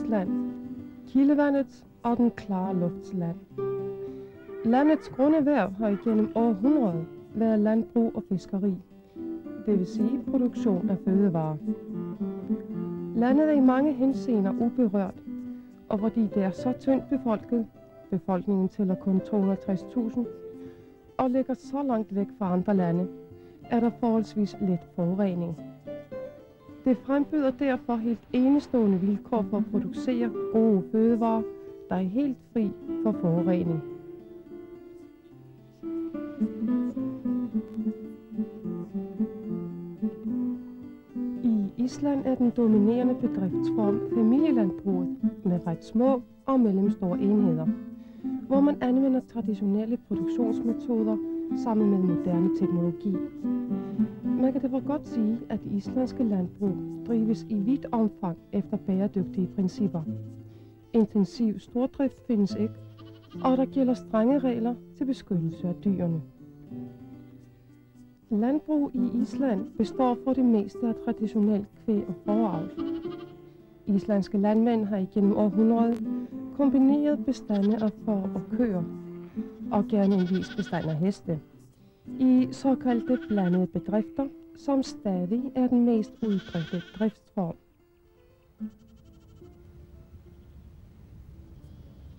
Island, kildevandet og den klare luftsland. Landets grunderhverv har igennem århundreder været landbrug og fiskeri, det vil sige produktion af fødevarer. Landet er i mange henseender uberørt, og fordi det er så tyndt befolket, befolkningen tæller kun 260.000, og ligger så langt væk fra andre lande, er der forholdsvis lidt forurening. Det frembyder derfor helt enestående vilkår for at producere gode fødevarer, der er helt fri for forurening. I Island er den dominerende bedriftsform familielandbruget med ret små og mellemstore enheder, hvor man anvender traditionelle produktionsmetoder sammen med moderne teknologi. Man kan derfor godt sige, at det islandske landbrug drives i vidt omfang efter bæredygtige principper. Intensiv stordrift findes ikke, og der gælder strenge regler til beskyttelse af dyrene. Landbrug i Island består for det meste af traditionelt kvæg- og fåreavl. Islandske landmænd har igennem århundreder kombineret bestande af får og køer, og gerne en vis bestand af heste, i såkaldte blandede bedrifter, som stadig er den mest udbredte driftsform.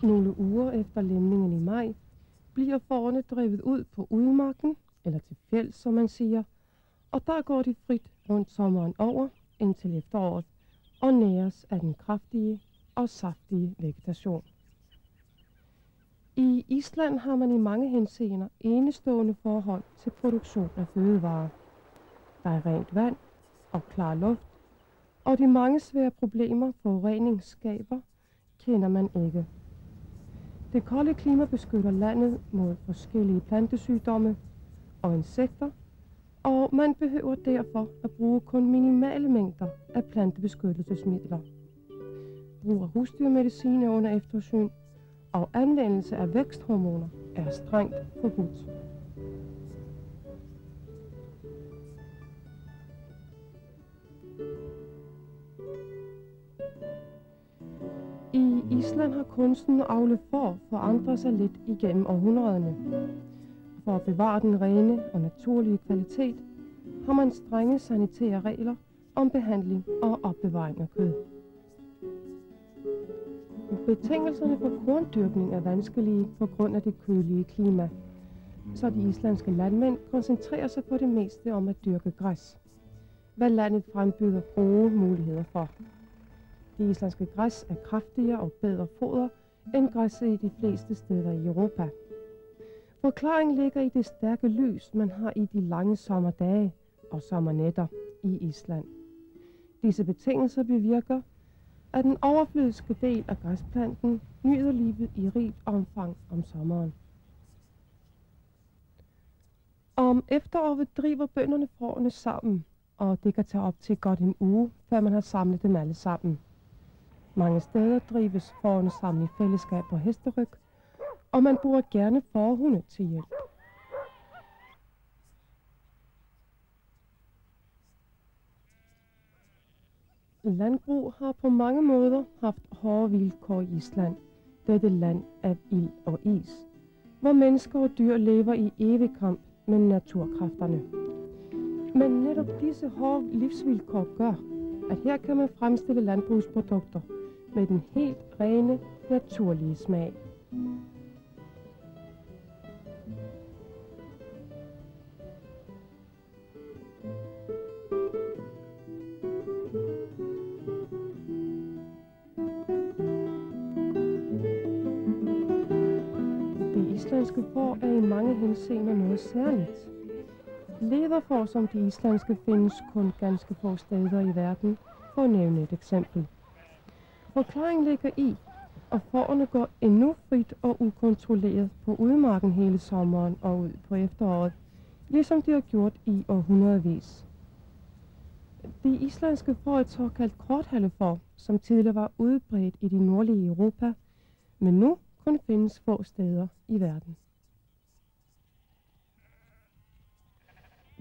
Nogle uger efter lemningen i maj bliver fårene drevet ud på udmarken, eller til fjelds, som man siger, og der går de frit rundt sommeren over indtil efteråret og næres af den kraftige og saftige vegetation. I Island har man i mange henseender enestående forhold til produktion af fødevarer. Der er rent vand og klar luft, og de mange svære problemer forurening skaber, kender man ikke. Det kolde klima beskytter landet mod forskellige plantesygdomme og insekter, og man behøver derfor at bruge kun minimale mængder af plantebeskyttelsesmidler. Brug af husdyrmedicin er under eftersyn, og anvendelse af væksthormoner er strengt forbudt. I Island har kunsten at avle får forandret sig lidt igennem århundrederne. For at bevare den rene og naturlige kvalitet har man strenge sanitære regler om behandling og opbevaring af kød. Betingelserne for korndyrkning er vanskelige på grund af det kølige klima, så de islandske landmænd koncentrerer sig på det meste om at dyrke græs, hvad landet frembyder gode muligheder for. Det islandske græs er kraftigere og bedre foder end græsset i de fleste steder i Europa. Forklaringen ligger i det stærke lys, man har i de lange sommerdage og sommernætter i Island. Disse betingelser bevirker, at den overflødiske del af græsplanten nyder livet i rigt omfang om sommeren. Om efteråret driver bønderne fårene sammen, og det kan tage op til godt en uge, før man har samlet dem alle sammen. Mange steder drives fårene sammen i fællesskab på hesteryg, og man bruger gerne fårehunde til hjælp. Landbrug har på mange måder haft hårde vilkår i Island, dette land af ild og is, hvor mennesker og dyr lever i evig kamp med naturkræfterne. Men netop disse hårde livsvilkår gør, at her kan man fremstille landbrugsprodukter med den helt rene, naturlige smag. Det islandske får er i mange henseender noget særligt. Læderfår som de islandske findes kun ganske få steder i verden, for at nævne et eksempel. Forklaringen ligger i, at fårene går endnu frit og ukontrolleret på udmarken hele sommeren og ud på efteråret, ligesom de har gjort i århundredvis. Det islandske får er et såkaldt korthallefår, som tidligere var udbredt i det nordlige Europa, men nu kun findes få steder i verden.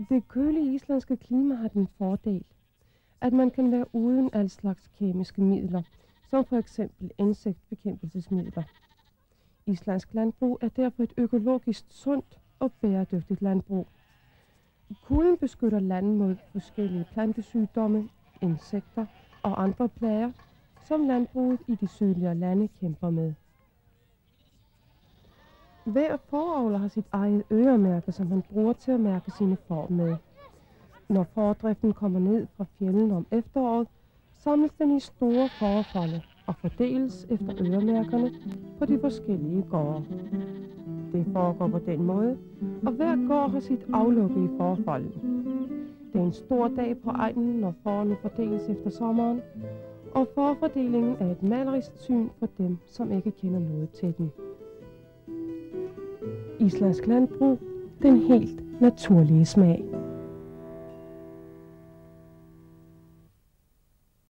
Det kølige islandske klima har den fordel, at man kan være uden al slags kemiske midler, som for eksempel insektbekæmpelsesmidler. Islandsk landbrug er derfor et økologisk sundt og bæredygtigt landbrug. Kulden beskytter landet mod forskellige plantesygdomme, insekter og andre plager, som landbruget i de sydligere lande kæmper med. Hver fåreavler har sit eget øremærke, som han bruger til at mærke sine får med. Når fåredriften kommer ned fra fjælden om efteråret, samles den i store fårefolde og fordeles efter øremærkerne på de forskellige gårde. Det foregår på den måde, og hver gård har sit aflukke i fårefolden. Det er en stor dag på egnen, når fårene fordeles efter sommeren, og fårefordelingen er et malerisk syn for dem, som ikke kender noget til den. Islandsk landbrug, den helt naturlige smag.